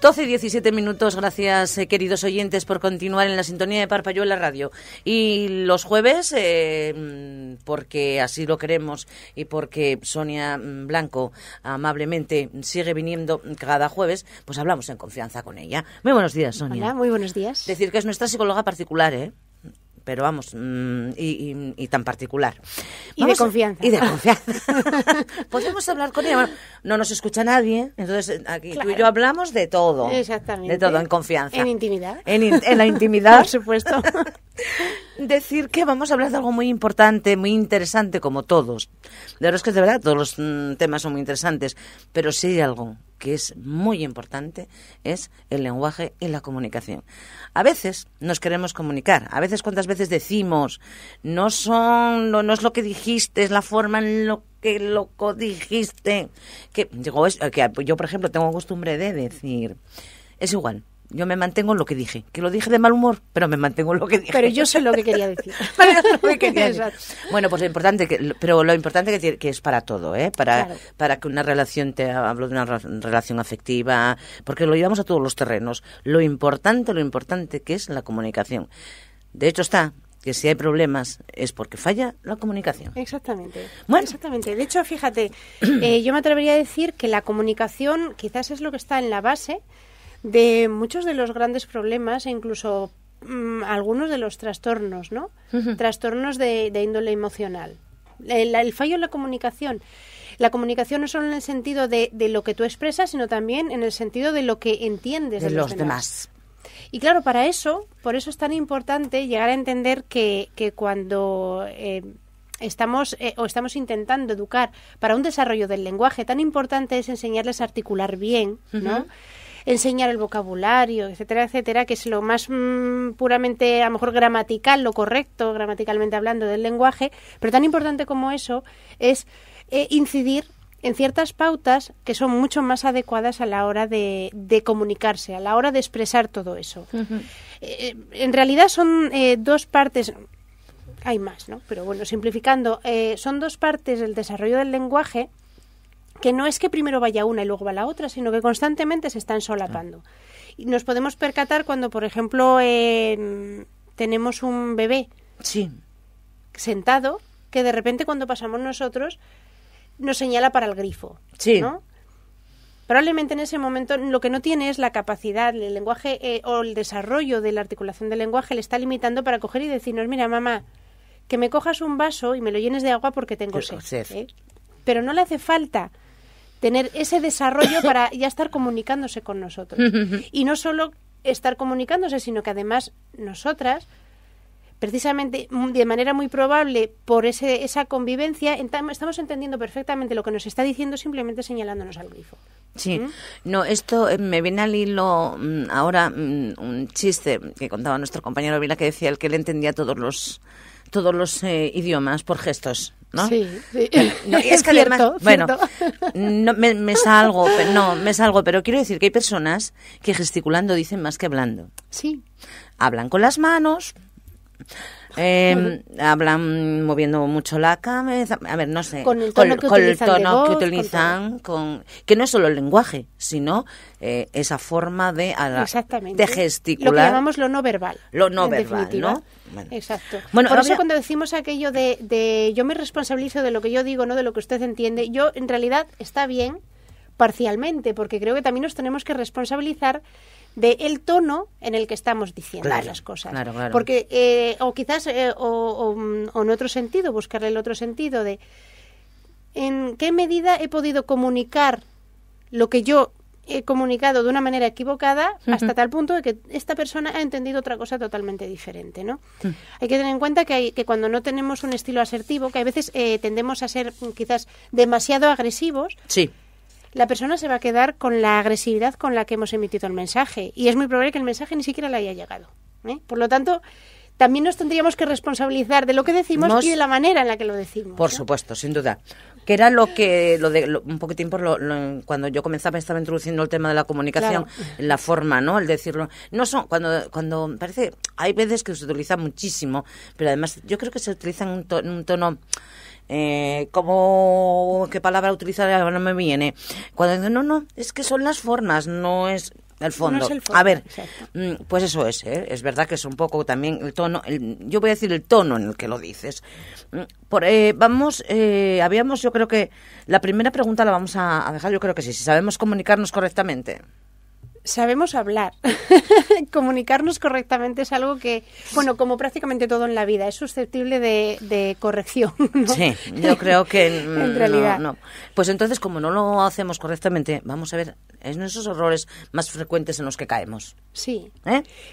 12 y 17 minutos, gracias queridos oyentes por continuar en la sintonía de Parpayuela Radio. Y los jueves, porque así lo queremos y porque Sonia Blanco amablemente sigue viniendo cada jueves, pues hablamos en confianza con ella. Muy buenos días, Sonia. Hola, muy buenos días. Decir que es nuestra psicóloga particular, pero vamos, y tan particular. Y de confianza. Y de confianza. Podemos hablar con ella. Bueno, no nos escucha nadie, entonces aquí claro. Tú y yo hablamos de todo. Exactamente. De todo, en confianza. En intimidad. En la intimidad. Por supuesto. Decir que vamos a hablar de algo muy importante, muy interesante, como todos. De verdad es que de verdad todos los temas son muy interesantes, pero sí hay algo que es muy importante, es el lenguaje y la comunicación. A veces nos queremos comunicar, a veces cuántas veces decimos, no es lo que dijiste, es la forma en lo que lo dijiste. Que yo, por ejemplo, tengo costumbre de decir, es igual. Yo me mantengo en lo que dije. Que lo dije de mal humor, pero me mantengo en lo que dije. Pero yo sé lo que quería decir. Bueno, pues lo importante que es para todo, para que una relación, hablo de una relación afectiva, porque lo llevamos a todos los terrenos. Lo importante que es la comunicación. De hecho que si hay problemas es porque falla la comunicación. Exactamente. Bueno. Exactamente. De hecho, fíjate, yo me atrevería a decir que la comunicación quizás es lo que está en la base de muchos de los grandes problemas e incluso algunos de los trastornos, ¿no? Uh-huh. Trastornos de índole emocional. El fallo en la comunicación. La comunicación no solo en el sentido de lo que tú expresas, sino también en el sentido de lo que entiendes de los demás. Y claro, por eso es tan importante llegar a entender que cuando estamos intentando educar para un desarrollo del lenguaje, tan importante es enseñarles a articular bien, ¿no? Uh-huh. Enseñar el vocabulario, etcétera, etcétera, que es lo más puramente, a lo mejor gramatical, lo correcto, gramaticalmente hablando, del lenguaje, pero tan importante como eso es incidir en ciertas pautas que son mucho más adecuadas a la hora de comunicarse, a la hora de expresar todo eso. Uh-huh. En realidad son dos partes, hay más, ¿no? Pero bueno, simplificando, son dos partes del desarrollo del lenguaje que no es que primero vaya una y luego va la otra, sino que constantemente se están solapando. Y nos podemos percatar cuando, por ejemplo, tenemos un bebé sentado, que de repente cuando pasamos nosotros nos señala para el grifo, ¿no? Probablemente en ese momento lo que no tiene es la capacidad, el lenguaje o el desarrollo de la articulación del lenguaje le está limitando para coger y decirnos, mira, mamá, que me cojas un vaso y me lo llenes de agua porque tengo sed. Pero no le hace falta tener ese desarrollo para ya estar comunicándose con nosotros. Y no solo estar comunicándose, sino que además nosotras, precisamente de manera muy probable por esa convivencia, estamos entendiendo perfectamente lo que nos está diciendo simplemente señalándonos al grifo. Sí, no, esto me viene al hilo ahora un chiste que contaba nuestro compañero Vila, que decía el que él entendía todos los idiomas por gestos, ¿no? Sí. No, y es que cierto, además, bueno, no, me salgo, pero quiero decir que hay personas que gesticulando dicen más que hablando. Sí. Hablan con las manos, hablan moviendo mucho la cabeza, a ver, no sé, con el tono que utilizan, que no es solo el lenguaje, sino esa forma de gesticular. Lo que llamamos lo no verbal. Lo no verbal, ¿no? Bueno. Exacto. Bueno, por eso cuando decimos aquello de yo me responsabilizo de lo que yo digo, no de lo que usted entiende, yo en realidad está bien parcialmente, porque creo que también nos tenemos que responsabilizar del tono en el que estamos diciendo las cosas. Claro. Porque, o quizás, o en otro sentido, buscarle el otro sentido de en qué medida he podido comunicar lo que yo he comunicado de una manera equivocada hasta tal punto de que esta persona ha entendido otra cosa totalmente diferente, ¿no? Hay que tener en cuenta que cuando no tenemos un estilo asertivo, que a veces tendemos a ser quizás demasiado agresivos, la persona se va a quedar con la agresividad con la que hemos emitido el mensaje y es muy probable que el mensaje ni siquiera le haya llegado, ¿eh? Por lo tanto, también nos tendríamos que responsabilizar de lo que decimos y de la manera en la que lo decimos. Por supuesto, sin duda. Que era un poquitín cuando yo estaba introduciendo el tema de la comunicación, la forma, ¿no? El decirlo. No son, cuando parece, hay veces que se utiliza muchísimo, pero además yo creo que se utiliza en un tono como, ¿qué palabra utilizar? Ahora no me viene. Cuando no, es que son las formas, no es, El fondo. No es el fondo, A ver, exacto. pues eso es verdad que es un poco también el tono, yo voy a decir el tono en el que lo dices. Habíamos, yo creo que la primera pregunta la vamos a dejar, yo creo que sí, si sabemos comunicarnos correctamente. Sabemos hablar. Comunicarnos correctamente es algo que, bueno, como prácticamente todo en la vida, es susceptible de corrección, ¿no? Sí, yo creo que en realidad. no. Pues entonces, como no lo hacemos correctamente, vamos a ver, es esos errores más frecuentes en los que caemos. Sí.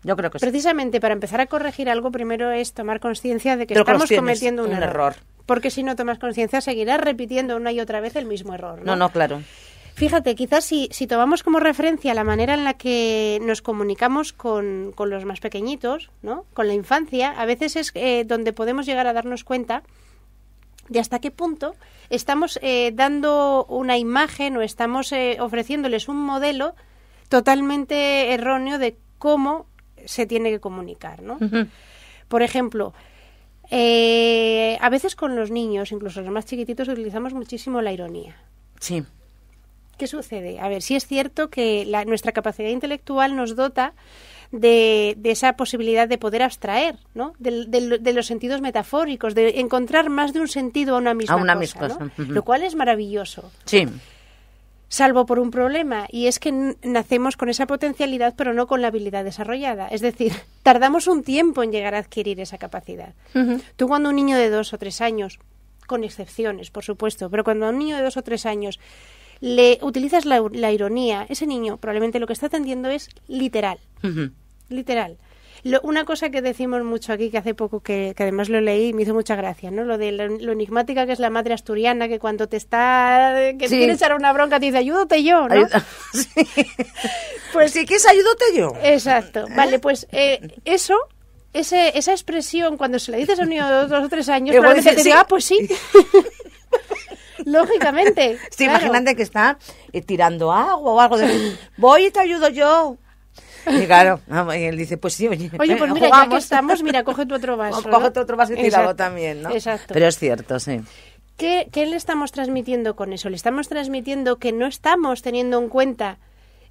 Yo creo que sí. Precisamente para empezar a corregir algo, primero es tomar conciencia de que Pero estamos tienes cometiendo un error. error. Porque si no tomas conciencia, seguirás repitiendo una y otra vez el mismo error, ¿no? No, claro. Fíjate, quizás si tomamos como referencia la manera en la que nos comunicamos con los más pequeñitos, ¿no? Con la infancia, a veces es donde podemos llegar a darnos cuenta de hasta qué punto estamos dando una imagen o estamos ofreciéndoles un modelo totalmente erróneo de cómo se tiene que comunicar, ¿no? Uh-huh. Por ejemplo, a veces con los niños, incluso los más chiquititos, utilizamos muchísimo la ironía. Sí. ¿Qué sucede? A ver, sí es cierto que nuestra capacidad intelectual nos dota de esa posibilidad de poder abstraer, ¿no? De los sentidos metafóricos, de encontrar más de un sentido a una misma cosa, ¿no? Lo cual es maravilloso. Sí. Salvo por un problema, y es que nacemos con esa potencialidad, pero no con la habilidad desarrollada. Es decir, tardamos un tiempo en llegar a adquirir esa capacidad. Uh-huh. Tú cuando un niño de 2 o 3 años, con excepciones, por supuesto, pero cuando a un niño de 2 o 3 años le utilizas la ironía, ese niño probablemente lo que está atendiendo es literal. Uh-huh. Literal. Una cosa que decimos mucho aquí, que hace poco que además lo leí y me hizo mucha gracia, ¿no? Lo de lo enigmática que es la madre asturiana, que cuando te sí. Quiere echar una bronca te dice, ayúdate yo, ¿no? Sí. Pues sí, que es ayúdate yo. Exacto. Vale, pues esa expresión, cuando se la dices a un niño de 2 o 3 años, probablemente te diga, pues sí. Lógicamente. Sí, claro. Imagínate que está tirando agua o algo de... Voy y te ayudo yo. Y claro, y él dice, pues sí, oye, pues mira, jugamos. Ya que estamos, mira, coge tu otro vaso. Coge tu otro vaso y tíralo también, ¿no? Exacto. Pero es cierto, sí. ¿Qué le estamos transmitiendo con eso? Le estamos transmitiendo que no estamos teniendo en cuenta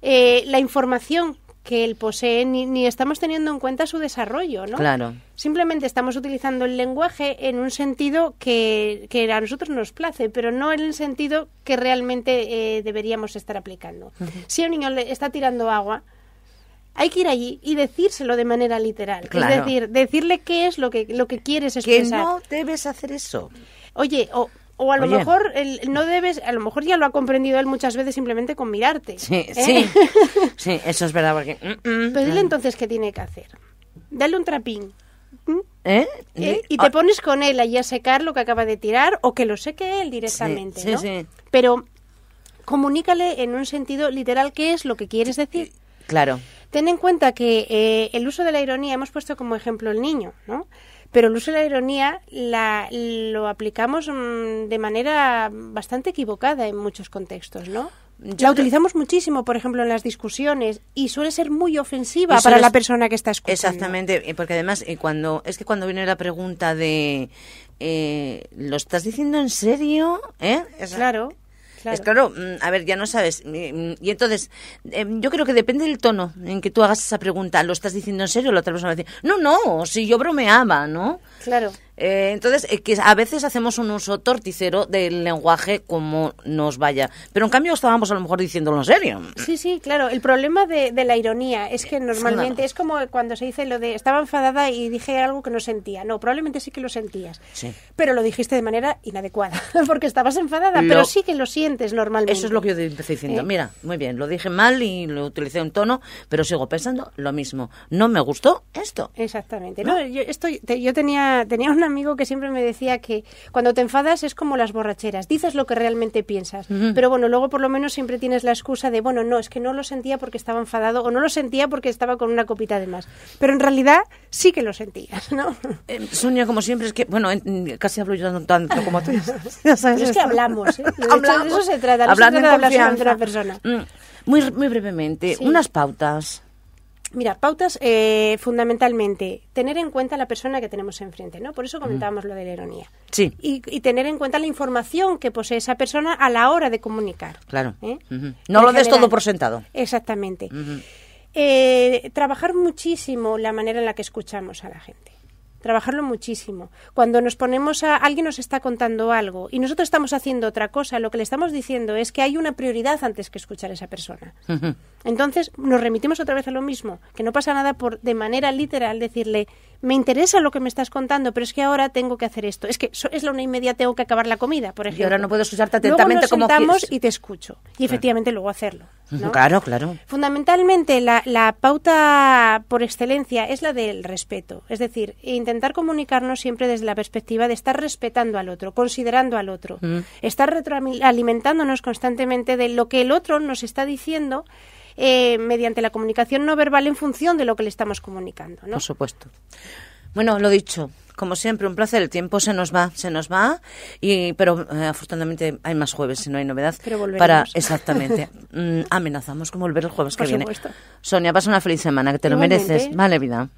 la información que él posee, ni estamos teniendo en cuenta su desarrollo, ¿no? Claro. Simplemente estamos utilizando el lenguaje en un sentido que a nosotros nos place, pero no en el sentido que realmente deberíamos estar aplicando. Uh-huh. Si a un niño le está tirando agua, hay que ir allí y decírselo de manera literal. Claro. Es decir, decirle qué es lo que quieres expresar. Que no debes hacer eso. Oye, o a lo mejor no debes, a lo mejor ya lo ha comprendido él muchas veces simplemente con mirarte. Sí, sí. Sí, eso es verdad. Porque... Pero dile entonces qué tiene que hacer. Dale un trapín. Y te Ah. pones con él allí a secar lo que acaba de tirar o que lo seque él directamente, sí, ¿no? Sí. Pero comunícale en un sentido literal qué es lo que quieres decir. Claro. Ten en cuenta que el uso de la ironía, hemos puesto como ejemplo el niño, ¿no? Pero el uso de la ironía lo aplicamos de manera bastante equivocada en muchos contextos, ¿no? La utilizamos muchísimo, por ejemplo, en las discusiones y suele ser muy ofensiva para la persona que está escuchando. Exactamente, porque además cuando viene la pregunta de ¿lo estás diciendo en serio? Claro. Es claro, a ver, ya no sabes. Y entonces, yo creo que depende del tono en que tú hagas esa pregunta. ¿Lo estás diciendo en serio? La otra persona va a decir, no, si yo bromeaba, ¿no? Claro. Entonces, que a veces hacemos un uso torticero del lenguaje como nos vaya. Pero en cambio estábamos a lo mejor diciéndolo en serio. Sí, claro. El problema de la ironía es que normalmente es como cuando se dice lo de estaba enfadada y dije algo que no sentía. No, probablemente sí que lo sentías. Sí. Pero lo dijiste de manera inadecuada, porque estabas enfadada, pero sí que lo sientes normalmente. Eso es lo que yo empecé diciendo. Mira, muy bien, lo dije mal y lo utilicé un tono, pero sigo pensando lo mismo. No me gustó esto. Exactamente. No, yo tenía un amigo que siempre me decía que cuando te enfadas es como las borracheras, dices lo que realmente piensas, pero bueno, luego por lo menos siempre tienes la excusa de, bueno, no, es que no lo sentía porque estaba enfadado o no lo sentía porque estaba con una copita de más, pero en realidad sí que lo sentías, ¿no? Sonia, como siempre, es que, bueno, casi hablo yo tanto como tú. Ya sabes, es que hablamos, de eso se trata, hablar de hablar de otra persona. Muy brevemente, sí. Unas pautas. Mira, pautas fundamentalmente, tener en cuenta la persona que tenemos enfrente, ¿no? Por eso comentábamos lo de la ironía. Sí. Y tener en cuenta la información que posee esa persona a la hora de comunicar. Claro. No lo des todo por sentado. Exactamente. trabajar muchísimo la manera en la que escuchamos a la gente. Trabajarlo muchísimo. Cuando nos ponemos alguien nos está contando algo y nosotros estamos haciendo otra cosa, lo que le estamos diciendo es que hay una prioridad antes que escuchar a esa persona. Ujú. Entonces nos remitimos otra vez a lo mismo, que no pasa nada por de manera literal decirle, me interesa lo que me estás contando, pero es que ahora tengo que hacer esto. Es que es la 1:30, tengo que acabar la comida, por ejemplo. Y ahora no puedo escucharte atentamente como luego nos sentamos quieres. y te escucho. Y efectivamente luego hacerlo, ¿no? Claro, claro. Fundamentalmente, la pauta por excelencia es la del respeto. Es decir, intentar comunicarnos siempre desde la perspectiva de estar respetando al otro, considerando al otro, estar retroalimentándonos constantemente de lo que el otro nos está diciendo mediante la comunicación no verbal en función de lo que le estamos comunicando, ¿no? Por supuesto. Bueno, lo dicho, como siempre, un placer. El tiempo se nos va, pero afortunadamente hay más jueves, si no hay novedad. Pero volveremos. Exactamente. Amenazamos con volver el jueves Por que viene. supuesto. Sonia, pasa una feliz semana, que te Igualmente. lo mereces. Vale, vida.